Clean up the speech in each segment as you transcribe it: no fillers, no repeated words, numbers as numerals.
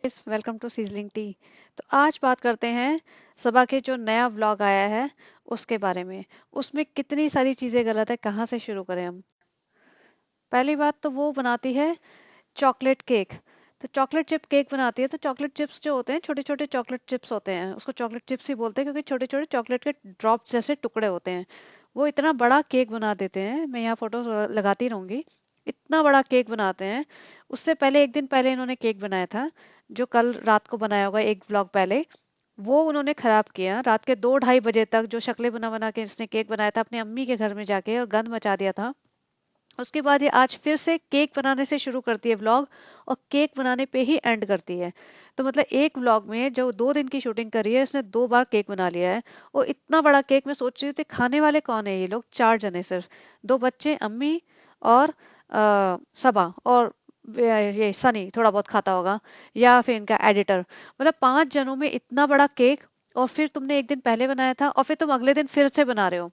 इस welcome to sizzling T. तो आज बात करते हैं सबा के जो नया व्लॉग आया है उसके बारे में। उसमें कितनी सारी चीजें गलत है, कहाँ से शुरू करें हम। पहली बात तो वो बनाती है चॉकलेट केक। तो चॉकलेट चिप केक बनाती है, तो चॉकलेट चिप्स जो होते हैं छोटे छोटे चॉकलेट चिप्स होते हैं, उसको चॉकलेट चिप्स ही बोलते हैं क्योंकि छोटे छोटे चॉकलेट के ड्रॉप्स जैसे टुकड़े होते हैं। वो इतना बड़ा केक बना देते हैं, मैं यहाँ फोटो लगाती रहूंगी। इतना बड़ा केक बनाते हैं। उससे पहले एक दिन पहले इन्होंने केक बनाया था, जो कल रात को बनाया होगा एक व्लॉग पहले। वो उन्होंने खराब किया रात के 2-2:30 बजे तक, जो शक्लें बना बना के इसने केक बनाया था अपनी अम्मी के घर में जाके और गंद मचा दिया था। उसके बाद ये आज फिर से केक बनाने से शुरू करती है व्लॉग, और केक बनाने पे ही एंड करती है। तो मतलब एक व्लॉग में जो 2 दिन की शूटिंग करी है, इसने 2 बार केक बना लिया है। और इतना बड़ा केक, मैं सोच रही थी खाने वाले कौन है ये लोग, 4 जने सिर्फ, 2 बच्चे, अम्मी और सबा और ये सनी थोड़ा बहुत खाता होगा, या फिर इनका एडिटर। मतलब 5 जनों में इतना बड़ा केक। और फिर तुमने एक दिन पहले बनाया था और फिर तुम अगले दिन फिर से बना रहे हो।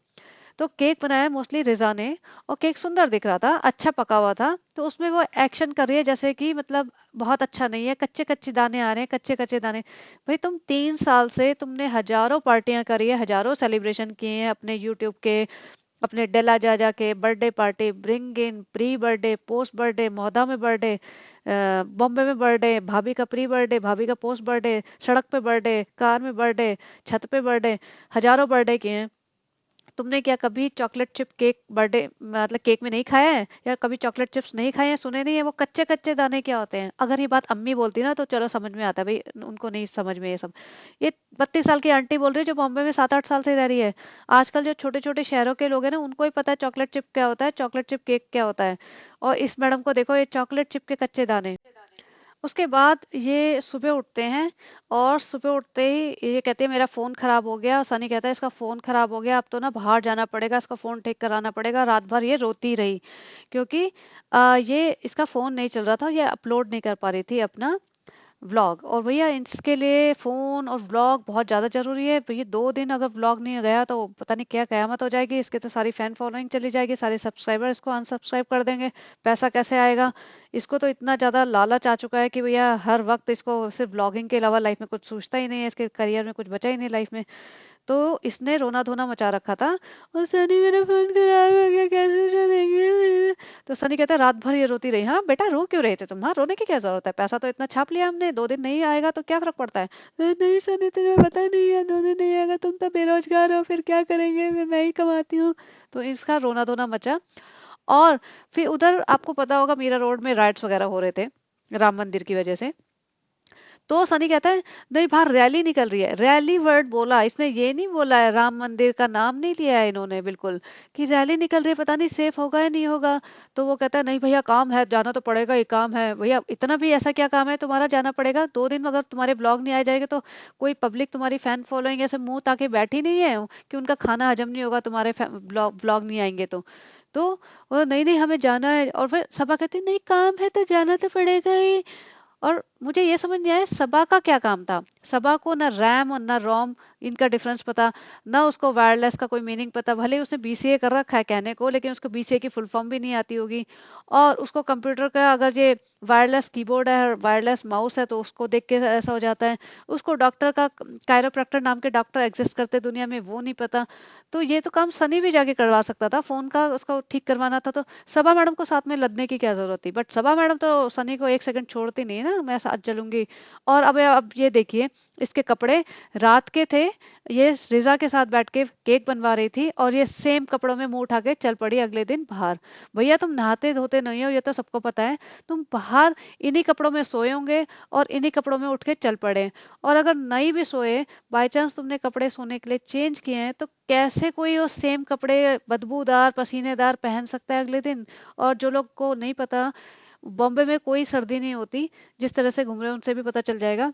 तो केक बनाया मोस्टली रिजा ने, और केक सुंदर दिख रहा था, अच्छा पका हुआ था। तो उसमें वो एक्शन कर रही है जैसे कि मतलब बहुत अच्छा नहीं है, कच्चे कच्चे दाने आ रहे हैं, कच्चे कच्चे दाने। भाई तुम 3 साल से तुमने हजारों पार्टियां करी है, हजारों सेलिब्रेशन किए हैं अपने यूट्यूब के, अपने डेला जाजा के birthday party, bring in, pre birthday, post birthday, Mohda में बर्थडे, बॉम्बे में बर्थडे, भाभी का प्री बर्थडे, भाभी का पोस्ट बर्थडे, सड़क पे बर्थडे, कार में बर्थडे, छत पे बर्थडे, हजारों बर्थडे किए हैं। तुमने क्या कभी चॉकलेट चिप केक बर्थडे मतलब केक में नहीं खाया है, या कभी चॉकलेट चिप्स नहीं खाए हैं, सुने नहीं है वो कच्चे कच्चे दाने क्या होते हैं? अगर ये बात अम्मी बोलती ना तो चलो समझ में आता है, भाई उनको नहीं समझ में ये सब। ये 32 साल की आंटी बोल रही है जो बॉम्बे में 7-8 साल से रह रही है। आजकल जो छोटे छोटे शहरों के लोग हैं ना, उनको ही पता है चॉकलेट चिप क्या होता है, चॉकलेट चिप केक क्या होता है। और इस मैडम को देखो, ये चॉकलेट चिप के कच्चे दाने। उसके बाद ये सुबह उठते हैं, और सुबह उठते ही ये कहते हैं मेरा फ़ोन ख़राब हो गया। सनी कहता है इसका फ़ोन ख़राब हो गया, अब तो ना बाहर जाना पड़ेगा, इसका फ़ोन ठीक कराना पड़ेगा। रात भर ये रोती रही क्योंकि ये इसका फ़ोन नहीं चल रहा था, ये अपलोड नहीं कर पा रही थी अपना व्लॉग। और भैया इसके लिए फ़ोन और व्लॉग बहुत ज़्यादा ज़रूरी है भैया। 2 दिन अगर व्लॉग नहीं गया तो पता नहीं क्या कयामत हो जाएगी इसके, तो सारी फ़ैन फॉलोइंग चली जाएगी, सारे सब्सक्राइबर इसको अनसब्सक्राइब कर देंगे। पैसा कैसे आएगा? इसको तो इतना ज़्यादा लालच आ चुका है कि भैया हर वक्त इसको सिर्फ व्लॉगिंग के अलावा लाइफ में कुछ सोचता ही नहीं है, इसके करियर में कुछ बचा ही नहीं लाइफ में। तो इसने रोना धोना मचा रखा था। और सनी मेरा फोन खराब हो गया, कैसे चलेंगे? तो सनी कहता है रात भर ये रोती रही। हाँ बेटा, रो क्यों रहे थे तुम? हाँ, रोने की क्या जरूरत है, पैसा तो इतना छाप लिया हमने, 2 दिन नहीं आएगा तो क्या फर्क पड़ता है? नहीं सनी, तुझे पता नहीं है, 2 दिन नहीं आएगा, तुम तो बेरोजगार हो, फिर क्या करेंगे, मैं ही कमाती हूँ। तो इसका रोना धोना मचा। और फिर उधर आपको पता होगा मीरा रोड में राइट्स वगैरह हो रहे थे राम मंदिर की वजह से। तो सनी कहता है नहीं, बाहर रैली निकल रही है। रैली वर्ड बोला इसने, ये नहीं बोला है, राम मंदिर का नाम नहीं लिया है इन्होंने बिल्कुल, कि रैली निकल रही है, पता नहीं सेफ होगा या नहीं होगा। तो वो कहता है नहीं भैया, काम है, जाना तो पड़ेगा, ये काम है भैया। इतना भी ऐसा क्या काम है तुम्हारा, जाना पड़ेगा? 2 दिन में अगर तुम्हारे ब्लॉग नहीं आ जाएगा तो कोई पब्लिक तुम्हारी फैन फॉलोइंग ऐसे मुंह ताके बैठी नहीं है कि उनका खाना हजम नहीं होगा तुम्हारे ब्लॉग ब्लॉग नहीं आएंगे तो वो नहीं नहीं हमें जाना है। और फिर सभा कहती नहीं, काम है तो जाना तो पड़ेगा ही। और मुझे ये समझ नहीं आया सबा का क्या काम था। सबा को ना रैम और ना रोम इनका डिफरेंस पता, ना उसको वायरलेस का कोई मीनिंग पता। भले ही उसने बीसीए कर रखा है कहने को, लेकिन उसको बीसीए की फुल फॉर्म भी नहीं आती होगी। और उसको कंप्यूटर का अगर ये वायरलेस कीबोर्ड है, वायरलेस माउस है, तो उसको देख के ऐसा हो जाता है। उसको डॉक्टर का, कायरोप्रैक्टर नाम के डॉक्टर एग्जिस्ट करते दुनिया में, वो नहीं पता। तो ये तो काम सनी भी जाके करवा सकता था, फोन का उसको ठीक करवाना था तो सभा मैडम को साथ में लदने की क्या जरूरत थी। बट सभा मैडम तो सनी को एक सेकंड छोड़ती नहीं है ना, मैं साथ चलूंगी। और अब ये देखिए, इसके कपड़े रात के थे, ये रिजा के साथ बैठ के केक बनवा रही थी, और ये सेम कपड़ों में मुंह उठा के चल पड़ी अगले दिन बाहर। भैया तुम नहाते धोते नहीं हो, ये तो सबको पता है। तुम बाहर इन्हीं कपड़ों में सोए होंगे और इन्हीं कपड़ों में उठ के चल पड़े। और अगर नहीं भी सोए, बाई चांस तुमने कपड़े सोने के लिए चेंज किए हैं, तो कैसे कोई वो सेम कपड़े बदबूदार पसीनेदार पहन सकता है अगले दिन? और जो लोग को नहीं पता, बॉम्बे में कोई सर्दी नहीं होती, जिस तरह से घूम रहे हैं उनसे भी पता चल जाएगा।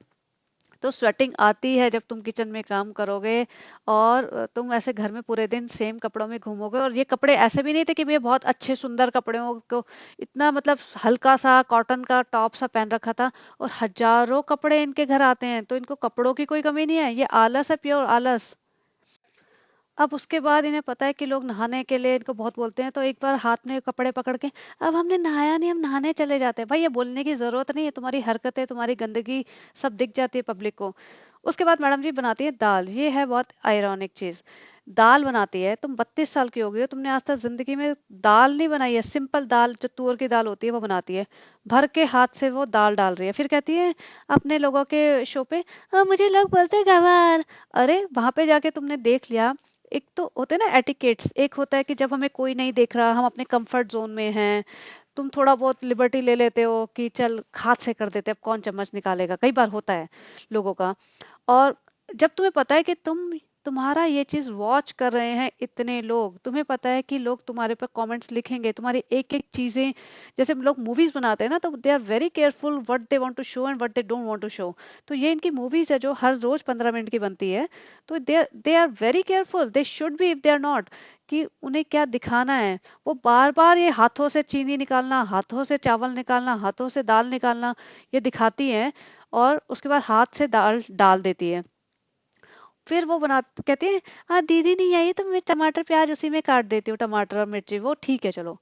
तो स्वेटिंग आती है जब तुम किचन में काम करोगे, और तुम ऐसे घर में पूरे दिन सेम कपड़ों में घूमोगे। और ये कपड़े ऐसे भी नहीं थे कि भैया बहुत अच्छे सुंदर कपड़े हो को, इतना मतलब हल्का सा कॉटन का टॉप सा पहन रखा था। और हजारों कपड़े इनके घर आते हैं, तो इनको कपड़ों की कोई कमी नहीं है, ये आलस है, प्योर आलस। अब उसके बाद इन्हें पता है कि लोग नहाने के लिए इनको बहुत बोलते हैं, तो एक बार हाथ में कपड़े पकड़ के, अब हमने नहाया नहीं, हम नहाने चले जाते हैं। भाई ये बोलने की जरूरत नहीं है, तुम्हारी हरकतें, तुम्हारी गंदगी सब दिख जाती है पब्लिक को। उसके बाद मैडम जी बनाती है दाल। ये है बहुत आयरॉनिक चीज। दाल बनाती है, तुम 32 साल की हो गई हो, तुमने आज तक जिंदगी में दाल नहीं बनाई है। सिंपल दाल जो तुअर की दाल होती है वो बनाती है, भर के हाथ से वो दाल डाल रही है, फिर कहती है अपने लोगों के शो पे, मुझे लोग बोलते हैं गंवार। अरे वहां पे जाके तुमने देख लिया, एक तो होते हैं ना एटिकेट्स, एक होता है कि जब हमें कोई नहीं देख रहा, हम अपने कंफर्ट जोन में हैं, तुम थोड़ा बहुत लिबर्टी ले लेते हो कि चल हाथ से कर देते हैं, अब कौन चम्मच निकालेगा, कई बार होता है लोगों का। और जब तुम्हें पता है कि तुम्हारा ये चीज वॉच कर रहे हैं इतने लोग, तुम्हें पता है कि लोग तुम्हारे पर कमेंट्स लिखेंगे, तुम्हारी एक एक चीजें, जैसे हम लोग मूवीज बनाते हैं ना, तो they are very careful what they want to show and what they don't want to show. तो ये इनकी मूवीज है जो हर रोज 15 मिनट की बनती है, तो they are very careful, they should be if they are not, कि उन्हें क्या दिखाना है। वो बार बार ये हाथों से चीनी निकालना, हाथों से चावल निकालना, हाथों से दाल निकालना, ये दिखाती है, और उसके बाद हाथ से दाल डाल देती है। फिर वो बना कहती है, हाँ दीदी नहीं आई तो मैं टमाटर प्याज उसी में काट देती हूँ, टमाटर और मिर्ची, वो ठीक है चलो,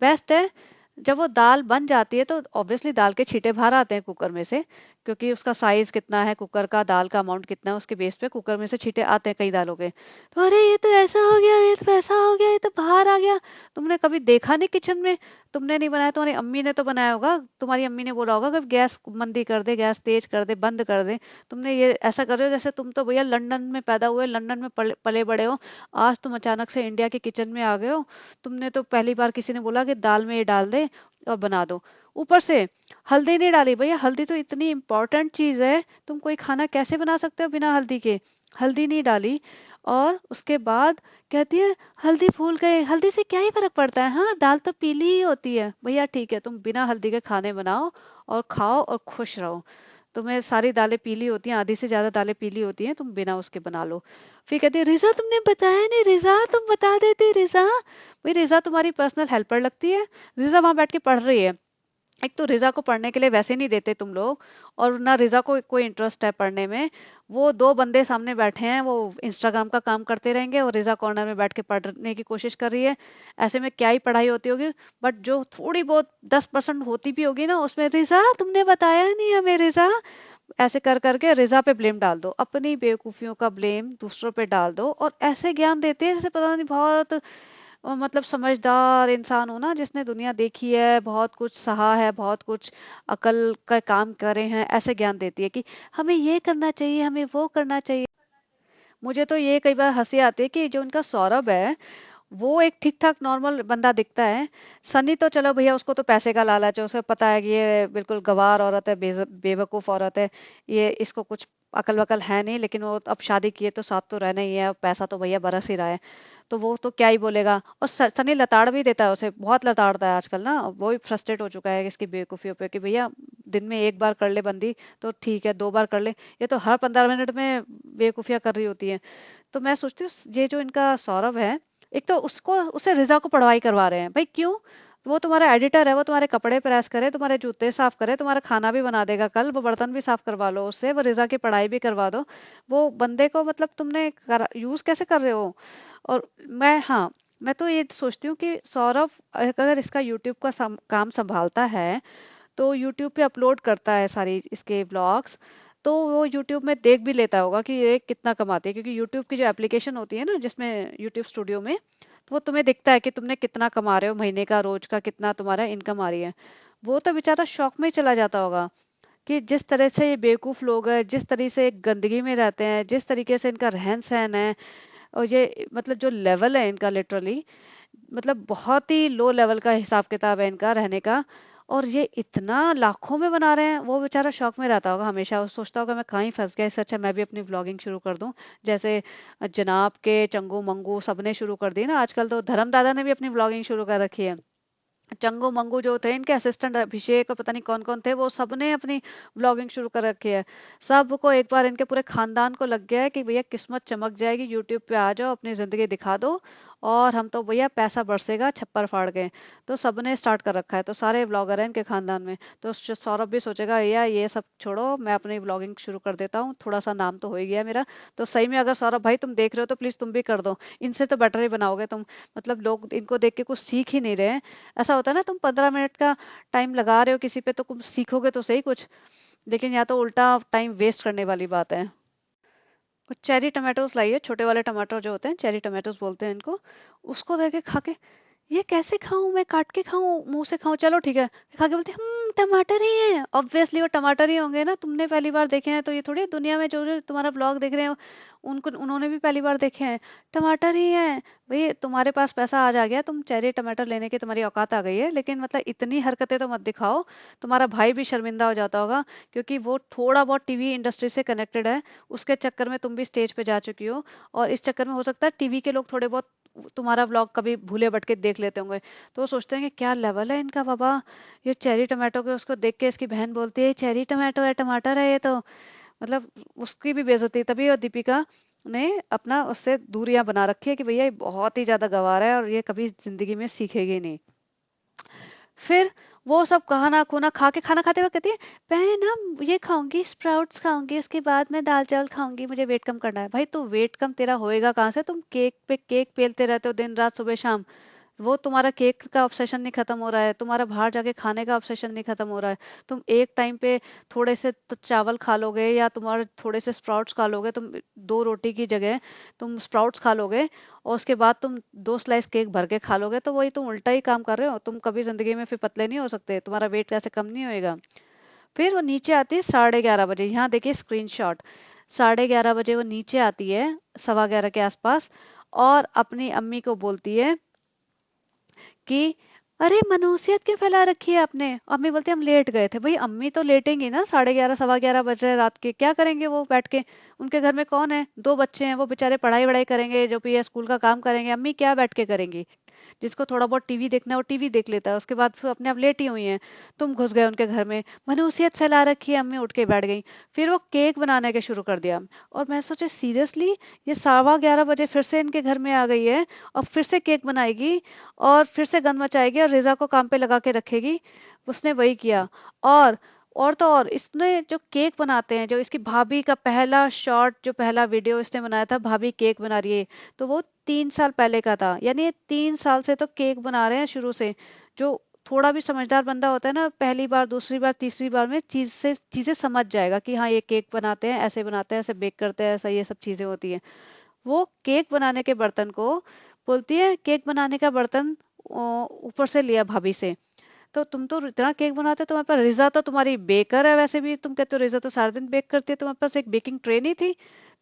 बेस्ट है। जब वो दाल बन जाती है तो ऑब्वियसली दाल के छींटे बाहर आते हैं कुकर में से, क्योंकि उसका साइज कितना है कुकर का, दाल का अमाउंट कितना है, उसके बेस पे कुकर में से छींटे आते हैं कई दालों के। तो अरे ये तो ऐसा हो गया, ये तो वैसा हो गया, ये तो बाहर आ गया। तुमने कभी देखा नहीं किचन में? तुमने नहीं बनाया, तुम्हारी अम्मी ने तो बनाया होगा, तुम्हारी अम्मी ने बोला होगा कि गैस मंदी कर दे, गैस तेज कर दे, बंद कर दे। तुमने ये ऐसा कर रहे हो जैसे तुम तो भैया लंदन में पैदा हुए, लंदन में पले पले बड़े हो, आज तुम अचानक से इंडिया के किचन में आ गए हो। तुमने तो पहली बार किसी ने बोला कि दाल में ये डाल दे और बना दो। ऊपर से हल्दी नहीं डाली, भैया हल्दी तो इतनी इंपॉर्टेंट चीज है, तुम कोई खाना कैसे बना सकते हो बिना हल्दी के? हल्दी नहीं डाली। और उसके बाद कहती है हल्दी भूल गए, हल्दी से क्या ही फर्क पड़ता है, हाँ दाल तो पीली ही होती है। भैया ठीक है, तुम बिना हल्दी के खाने बनाओ और खाओ और खुश रहो। तुम्हें सारी दालें पीली होती हैं, आधी से ज्यादा दालें पीली होती हैं, तुम बिना उसके बना लो। फिर कहती है रिजा तुमने बताया नहीं, रिजा तुम बता देती रिजा। भाई रिजा तुम्हारी पर्सनल हेल्पर लगती है? रिजा वहां बैठ के पढ़ रही है। एक तो रिजा को पढ़ने के लिए वैसे नहीं देते तुम लोग, और ना रिजा को कोई इंटरेस्ट है पढ़ने में। वो दो बंदे सामने बैठे हैं, वो इंस्टाग्राम का काम करते रहेंगे और रिजा कॉर्नर में बैठ के पढ़ने की कोशिश कर रही है। ऐसे में क्या ही पढ़ाई होती होगी। बट जो थोड़ी बहुत 10% होती भी होगी ना, उसमें रिजा तुमने बताया नहीं हमें रिजा, ऐसे कर करके रिजा पे ब्लेम डाल दो, अपनी बेवकूफियों का ब्लेम दूसरों पे डाल दो, और ऐसे ज्ञान देते हैं जैसे पता नहीं बहुत मतलब समझदार इंसान हो ना, जिसने दुनिया देखी है, बहुत कुछ सहा है, बहुत कुछ अकल का काम करे हैं, ऐसे ज्ञान देती है कि हमें ये करना चाहिए, हमें वो करना चाहिए। मुझे तो ये कई बार हंसी आती है कि जो उनका सौरभ है, वो एक ठीक ठाक नॉर्मल बंदा दिखता है। सनी तो चलो भैया, उसको तो पैसे का लालच है, उसे पता है कि ये बिल्कुल गवार औरत है, बेवकूफ औरत है, ये इसको कुछ अकल वकल है नहीं, लेकिन वो अब शादी किए तो साथ तो रहना ही है, पैसा तो भैया बरस ही रहा है, तो वो तो क्या ही बोलेगा। और सनी लताड़ भी देता है उसे, बहुत लताड़ता है आजकल ना, वो भी फ्रस्ट्रेट हो चुका है इसकी बेवकूफियों पे कि भैया दिन में एक बार कर ले बंदी तो ठीक है, 2 बार कर ले, ये तो हर 15 मिनट में बेवकूफियां कर रही होती है। तो मैं सोचती हूँ ये जो इनका सौरभ है, एक तो उसको उसे रिजा को पढ़वाई करवा रहे हैं, भाई क्यों? वो तुम्हारा एडिटर है, वो तुम्हारे कपड़े प्रेस करे, तुम्हारे जूते साफ करे, तुम्हारा खाना भी बना देगा, कल वो बर्तन भी साफ करवा लो उससे, वो रिजा की पढ़ाई भी करवा दो। वो बंदे को मतलब तुमने यूज कैसे कर रहे हो? और मैं, हाँ, मैं तो ये सोचती हूँ कि सौरभ अगर इसका यूट्यूब का काम संभालता है, तो यूट्यूब पे अपलोड करता है सारी इसके व्लॉग्स, तो वो यूट्यूब में देख भी लेता होगा कि ये कितना कमाती है, क्योंकि यूट्यूब की जो एप्लीकेशन होती है ना, जिसमें यूट्यूब स्टूडियो में, तो वो तुम्हें दिखता है कि तुमने कितना कमा रहे हो महीने का, रोज का कितना तुम्हारा इनकम आ रही है। वो तो बेचारा शौक में ही चला जाता होगा कि जिस तरह से ये बेवकूफ लोग हैं, जिस तरह से गंदगी में रहते हैं, जिस तरीके से इनका रहन सहन है, और ये मतलब जो लेवल है इनका, लिटरली मतलब बहुत ही लो लेवल का हिसाब किताब है इनका रहने का। और ये इतना लाखों में बना रहे हैं, वो बेचारा शौक में रहता होगा हमेशा, वो सोचता होगा मैं कहाँ ही फंस गया, इससे अच्छा मैं भी अपनी व्लॉगिंग शुरू कर दूं, जैसे जनाब के चंगू मंगू सबने शुरू कर दी ना, आजकल तो धर्म दादा ने भी अपनी व्लॉगिंग शुरू कर रखी है। चंगू मंगू जो थे इनके असिस्टेंट अभिषेक और पता नहीं कौन कौन थे, वो सबने अपनी व्लॉगिंग शुरू कर रखी है। सबको एक बार इनके पूरे खानदान को लग गया है कि भैया किस्मत चमक जाएगी, यूट्यूब पे आ जाओ, अपनी जिंदगी दिखा दो और हम तो भैया पैसा बरसेगा छप्पर फाड़ के। तो सबने स्टार्ट कर रखा है, तो सारे व्लॉगर हैं इनके खानदान में। तो सौरभ भी सोचेगा भैया ये सब छोड़ो, मैं अपनी व्लॉगिंग शुरू कर देता हूँ, थोड़ा सा नाम तो हो ही गया मेरा। तो सही में अगर सौरभ भाई तुम देख रहे हो तो प्लीज तुम भी कर दो, इनसे तो बेटर ही बनाओगे तुम। मतलब लोग इनको देख के कुछ सीख ही नहीं रहे हैं। ऐसा होता है ना, तुम 15 मिनट का टाइम लगा रहे हो किसी पे तो तुम सीखोगे तो सही कुछ, लेकिन या तो उल्टा टाइम वेस्ट करने वाली बात है। और चेरी टमाटोस लाइए, छोटे वाले टमाटर जो होते हैं चेरी टमाटोस बोलते हैं इनको। उसको देखे खा के, ये कैसे खाऊं मैं, काट के खाऊं मुंह से खाऊं, चलो ठीक है। खा के बोलते टमाटर ही है, ऑब्वियसली वो टमाटर ही होंगे ना, तुमने पहली बार देखे हैं तो ये थोड़ी दुनिया में जो जो तुम्हारा ब्लॉग देख रहे हैं उनको उन्होंने भी पहली बार देखे हैं। टमाटर ही है। भाई तुम्हारे पास पैसा आज आ गया, तुम चेरी टमाटर लेने की तुम्हारी औकात आ गई है, लेकिन मतलब इतनी हरकतें तो मत दिखाओ। तुम्हारा भाई भी शर्मिंदा हो जाता होगा, क्योंकि वो थोड़ा बहुत टीवी इंडस्ट्री से कनेक्टेड है। उसके चक्कर में तुम भी स्टेज पे जा चुकी हो, और इस चक्कर में हो सकता है टीवी के लोग थोड़े बहुत तुम्हारा व्लॉग कभी भूले भटके देख लेते होंगे। तो वो सोचते हैं कि क्या लेवल है इनका बाबा, ये चेरी टमाटो के, उसको देख के इसकी बहन बोलती है चेरी टमाटो है, टमाटर है ये तो। मतलब उसकी भी बेइज्जती, तभी और दीपिका ने अपना उससे दूरियां बना रखी है कि भैया ये बहुत ही ज्यादा गंवार है और ये कभी जिंदगी में सीखेगी नहीं। फिर वो सब खाना खूना खा के, खाना खाते वक्त कहती है मैं ना ये खाऊंगी, स्प्राउट्स खाऊंगी, उसके बाद मैं दाल चावल खाऊंगी, मुझे वेट कम करना है। भाई तो वेट कम तेरा होएगा कहाँ से, तुम केक पे केक पेलते रहते हो दिन रात सुबह शाम। वो तुम्हारा केक का ऑब्सेशन नहीं खत्म हो रहा है, तुम्हारा बाहर जाके खाने का ऑब्सेशन नहीं खत्म हो रहा है। तुम एक टाइम पे थोड़े से चावल खा लोगे या तुम्हारे थोड़े से स्प्राउट्स खा लोगे, तुम दो रोटी की जगह तुम स्प्राउट्स खा लोगे, और उसके बाद तुम दो स्लाइस केक भर के खा लोगे, तो वही तुम उल्टा ही काम कर रहे हो। तुम कभी जिंदगी में फिर पतले नहीं हो सकते, तुम्हारा वेट कैसे कम नहीं होएगा। फिर वो नीचे आती है 11:30 बजे, यहाँ देखिए स्क्रीनशॉट। 11:30 बजे वो नीचे आती है, 11:15 के आसपास, और अपनी अम्मी को बोलती है कि अरे मनुष्यत क्यों फैला रखी है आपने। अम्मी बोलती है हम लेट गए थे। भाई अम्मी तो लेटेंगी ना, 11:30 11:15 बज रहे हैं रात के, क्या करेंगे वो बैठ के। उनके घर में कौन है, दो बच्चे हैं, वो बेचारे पढ़ाई वढ़ाई करेंगे, जो भी है स्कूल का काम करेंगे, अम्मी क्या बैठ के करेंगी। जिसको थोड़ा बहुत टीवी देखना है वो टीवी देख लेता है, उसके बाद फिर अपने आप लेटी हुई हैं। तुम घुस गए उनके घर में, मनुष्यत फैला रखी है, अम्मी उठ के बैठ गई। फिर वो केक बनाने के शुरू कर दिया। और मैं सोचे सीरियसली, ये 11:15 बजे फिर से इनके घर में आ गई है, और फिर से केक बनाएगी, और फिर से गंद मचाएगी, और रिजा को काम पे लगा के रखेगी। उसने वही किया। और और तो और इसने जो केक बनाते हैं, जो इसकी भाभी का पहला शॉट, जो पहला वीडियो इसने बनाया था, भाभी केक बना रही है, तो वो 3 साल पहले का था। यानी ये 3 साल से तो केक बना रहे हैं शुरू से। जो थोड़ा भी समझदार बंदा होता है ना, पहली बार दूसरी बार तीसरी बार में चीजें समझ जाएगा कि हाँ ये केक बनाते हैं, ऐसे बेक करते हैं, ऐसा ये सब चीजें होती हैं। वो केक बनाने के बर्तन को बोलती है, केक बनाने का बर्तन ऊपर से लिया भाभी से। तो तुम तो इतना केक बनाते हो, तुम्हारे पास, रिजा तो तुम्हारी बेकर है वैसे भी, तुम कहते हो रिजा तो सारा दिन बेक करती है, तुम्हारे पास एक बेकिंग ट्रे नहीं थी।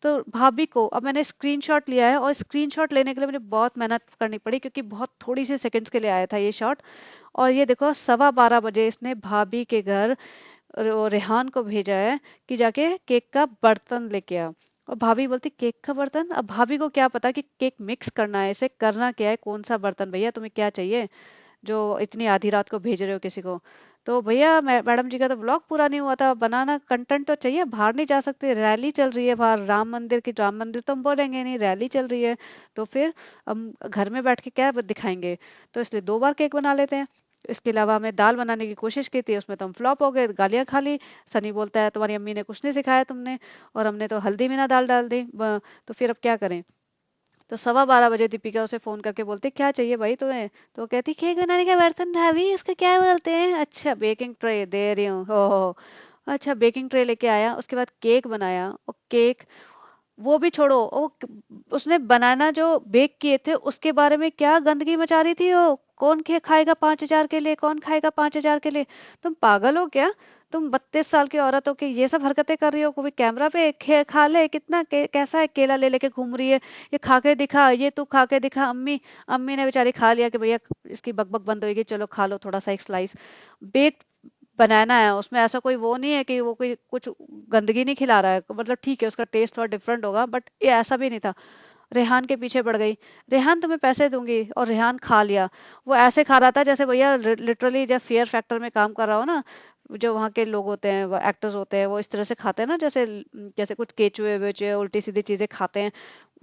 तो भाभी को, अब मैंने स्क्रीनशॉट लिया है, और स्क्रीनशॉट लेने के लिए मुझे बहुत मेहनत करनी पड़ी, क्योंकि बहुत थोड़ी सी सेकंड्स के लिए आया था ये शॉट। और ये देखो 12:15 बजे इसने भाभी के घर रेहान को भेजा है कि जाके केक का बर्तन लेके आ। और भाभी बोलती केक का बर्तन, अब भाभी को क्या पता कि केक मिक्स करना है, इसे करना क्या है, कौन सा बर्तन भैया तुम्हें क्या चाहिए, जो इतनी आधी रात को भेज रहे हो किसी को। तो भैया मैडम जी का तो व्लॉग पूरा नहीं हुआ था, बनाना कंटेंट तो चाहिए, बाहर नहीं जा सकते, रैली चल रही है बाहर राम मंदिर की, राम मंदिर तो हम बोलेंगे नहीं, रैली चल रही है। तो फिर हम घर में बैठ के क्या दिखाएंगे, तो इसलिए 2 बार केक बना लेते हैं। इसके अलावा हमने दाल बनाने की कोशिश की थी, उसमें तो हम फ्लॉप हो गए, गालियां खा ली। सनी बोलता है तुम्हारी अम्मी ने कुछ नहीं सिखाया तुमने, और हमने तो हल्दी में ना दाल डाल दी तो फिर अब क्या करें। तो 12:15 बजे दीपिका उसे फोन करके बोलती क्या चाहिए भाई तुम्हें। तो वो कहती केक बनाने का बर्तन भाभी, इसको क्या बोलते हैं, अच्छा बेकिंग ट्रे दे रही हूँ हो। अच्छा बेकिंग ट्रे लेके आया, उसके बाद केक बनाया, और केक वो भी छोड़ो, उसने बनाना जो बेक किए थे उसके बारे में क्या गंदगी मचा रही थी वो। कौन खाएगा 5,000 के लिए, कौन खाएगा 5,000 के लिए। तुम पागल हो क्या, तुम 32 साल की औरत हो के ये सब हरकतें कर रही हो। कोई कैमरा पे खा ले, कितना कैसा है, केला ले लेके घूम रही है, ये खा के दिखा, ये तू खा के दिखा। अम्मी अम्मी ने बेचारी खा लिया कि भैया इसकी बकबक बंद होगी, चलो खा लो थोड़ा सा एक स्लाइस। बेक बनाना है, उसमें ऐसा कोई वो नहीं है कि वो कोई कुछ गंदगी नहीं खिला रहा है, मतलब ठीक है उसका टेस्ट थोड़ा डिफरेंट होगा, बट ये ऐसा भी नहीं था। रेहान के पीछे पड़ गई, रेहान तुम्हें पैसे दूंगी, और रेहान खा लिया। वो ऐसे खा रहा था जैसे भैया लिटरली जब फेयर फैक्टर में काम कर रहा हो ना, जो वहाँ के लोग होते हैं, वो एक्टर्स होते हैं, वो इस तरह से खाते हैं ना, जैसे जैसे कुछ केचुए वेचुए उल्टी सीधी चीजें खाते हैं,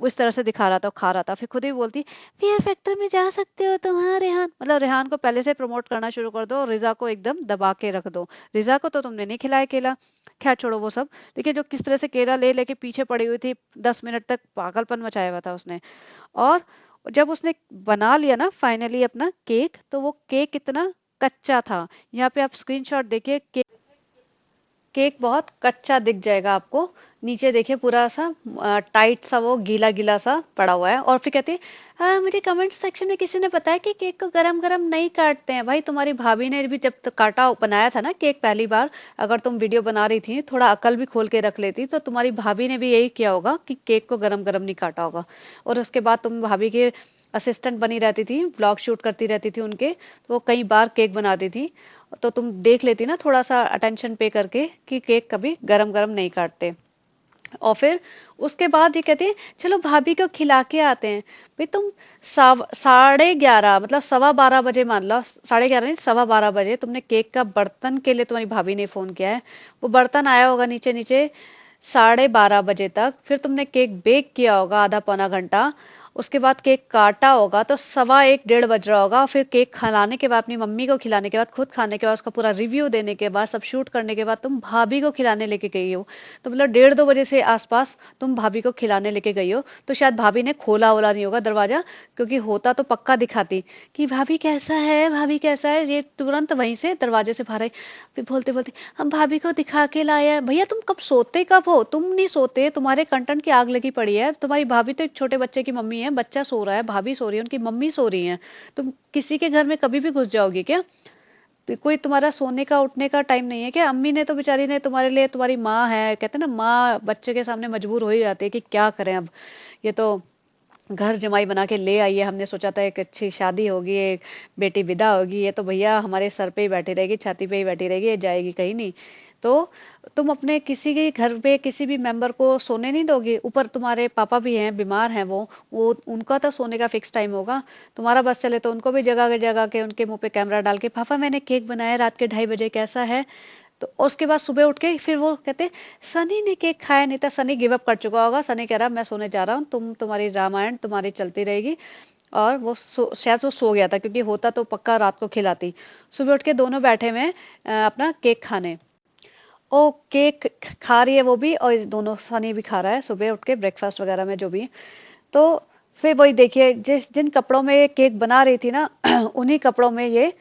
वो इस तरह से दिखा रहा था, खा रहा था। फिर खुद ही बोलती, पीआर फैक्टर में जा सकते हो तुम, हाँ रेहान, मतलब रेहान को पहले से प्रमोट करना शुरू कर दो और रिजा को एकदम दबा के रख दो। रिजा को तो तुमने नहीं खिलाया केला। खैर छोड़ो वो सब। देखिए जो किस तरह से केला ले लेके पीछे पड़ी हुई थी, 10 मिनट तक पागलपन मचाया हुआ था उसने। और जब उसने बना लिया ना फाइनली अपना केक, तो वो केक इतना कच्चा था। यहाँ पे आप स्क्रीनशॉट देखिए, केक बहुत कच्चा दिख जाएगा आपको। नीचे देखिए पूरा सा टाइट सा, वो गीला गीला सा पड़ा हुआ है। और फिर कहती है, मुझे कमेंट सेक्शन में किसी ने बताया कि केक को गरम गरम नहीं काटते हैं। भाई तुम्हारी भाभी ने भी जब तक काटा बनाया था ना केक पहली बार, अगर तुम वीडियो बना रही थी थोड़ा अकल भी खोल के रख लेती, तो तुम्हारी भाभी ने भी यही किया होगा कि केक को गरम गरम नहीं काटा होगा। और उसके बाद तुम भाभी के असिस्टेंट बनी रहती थी, व्लॉग शूट करती रहती थी उनके, तो वो कई बार केक बनाती थी। तो तुम देख लेती ना थोड़ा सा अटेंशन पे करके कि केक कभी गरम गरम नहीं काटते। और फिर उसके बाद ये कहते हैं, चलो भाभी को खिला के आते हैं। भाई तुम 11:30 मतलब 12:15 बजे, मान लो 11:30 नहीं, 12:15 बजे तुमने केक का बर्तन के लिए तुम्हारी भाभी ने फोन किया है। वो बर्तन आया होगा नीचे नीचे 12:30 बजे तक। फिर तुमने केक बेक किया होगा आधा पौना घंटा। उसके बाद केक काटा होगा तो 1:15 बज रहा होगा। फिर केक खिलाने के बाद, अपनी मम्मी को खिलाने के बाद, खुद खाने के बाद, उसका पूरा रिव्यू देने के बाद, सब शूट करने के बाद तुम भाभी को खिलाने लेके गई हो। तो मतलब 1:30 2 बजे से आसपास तुम भाभी को खिलाने लेके गई हो। तो शायद भाभी ने खोला वोला नहीं होगा दरवाजा, क्योंकि होता तो पक्का दिखाती कि भाभी कैसा है, भाभी कैसा है। ये तुरंत वहीं से दरवाजे से बाहर आई। फिर बोलते बोलते, हम भाभी को दिखा के लाए हैं। भैया तुम कब सोते कब हो? तुम नहीं सोते, तुम्हारे कंटेंट की आग लगी पड़ी है। तुम्हारी भाभी तो एक छोटे बच्चे की मम्मी है, बच्चा सो रहा है, भाभी सो रही है, उनकी मम्मी सो रही है। तुम किसी के घर में कभी भी घुस जाओगी क्या? तो कोई तुम्हारा सोने का उठने का टाइम नहीं है क्या? अम्मी ने तो बेचारी ने तुम्हारे लिए, तुम्हारी माँ है, कहते हैं ना माँ बच्चे के सामने मजबूर हो ही जाती है कि क्या करें अब। ये तो घर जमाई बना के ले आई है, हमने सोचा था एक अच्छी शादी होगी, एक बेटी विदा होगी, ये तो भैया हमारे सर पे ही बैठी रहेगी, छाती पे ही बैठी रहेगी, ये जाएगी कहीं नहीं। तो तुम अपने किसी के घर पे किसी भी मेंबर को सोने नहीं दोगे? ऊपर तुम्हारे पापा भी हैं, बीमार हैं वो उनका तो सोने का फिक्स टाइम होगा। तुम्हारा बस चले तो उनको भी जगा के उनके मुंह पे कैमरा डाल के, पापा मैंने केक बनाया रात के 2:30 बजे, कैसा है? तो उसके बाद सुबह उठ के फिर वो कहते हैं, सनी ने केक खाया नहीं था। सनी गिव अप कर चुका होगा, सनी कह रहा मैं सोने जा रहा हूँ, तुम्हारी रामायण तुम्हारी चलती रहेगी। और वो शायद वो सो गया था, क्योंकि होता तो पक्का रात को खिलाती। सुबह उठ के दोनों बैठे हुए हैं, अपना केक खाने। ओ केक खा रही है वो भी, और दोनों, सनी भी खा रहा है सुबह उठ के ब्रेकफास्ट वगैरह में जो भी। तो फिर वही देखिए, जिन कपड़ों में ये केक बना रही थी ना उन्हीं कपड़ों में ये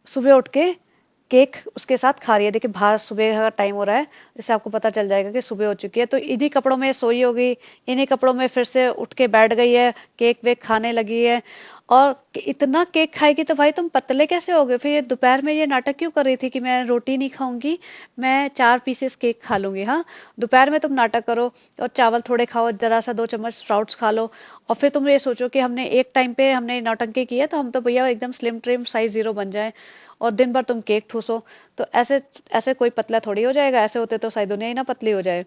सुबह उठ के केक उसके साथ खा रही है। देखिए बाहर सुबह का टाइम हो रहा है, इससे आपको पता चल जाएगा कि सुबह हो चुकी है। तो इन्हीं कपड़ों में सोई होगी, इन्हीं कपड़ों में फिर से उठ के बैठ गई है, केक वेक खाने लगी है। और इतना केक खाएगी तो भाई तुम पतले कैसे होगे? फिर ये दोपहर में ये नाटक क्यों कर रही थी कि मैं रोटी नहीं खाऊंगी, मैं 4 पीसेस केक खा लूंगी? हाँ, दोपहर में तुम नाटक करो और चावल थोड़े खाओ, जरा सा 2 चम्मच स्प्राउट्स खा लो। और फिर तुम ये सोचो कि हमने एक टाइम पे हमने नौटंकी की है, तो हम तो भैया एकदम स्लिम ट्रिम साइज 0 बन जाए। और दिन भर तुम केक ठूसो, तो ऐसे ऐसे कोई पतला थोड़ी हो जाएगा। ऐसे होते तो सारी दुनिया ही ना पतली हो जाए।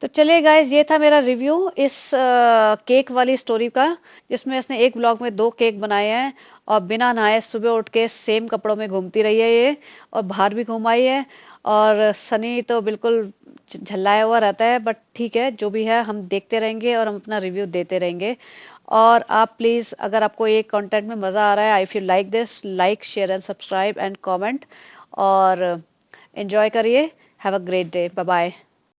तो चलिए गाइस, ये था मेरा रिव्यू इस केक वाली स्टोरी का, जिसमें इसने एक व्लॉग में 2 केक बनाए हैं। और बिना नहाए सुबह उठ के सेम कपड़ों में घूमती रही है ये, और बाहर भी घूम आई है। और सनी तो बिल्कुल झल्लाया हुआ रहता है, बट ठीक है जो भी है, हम देखते रहेंगे और हम अपना रिव्यू देते रहेंगे। और आप प्लीज़, अगर आपको ये कंटेंट में मज़ा आ रहा है, if you like this, like share and subscribe and comment, और एंजॉय करिए। Have a great day, bye bye.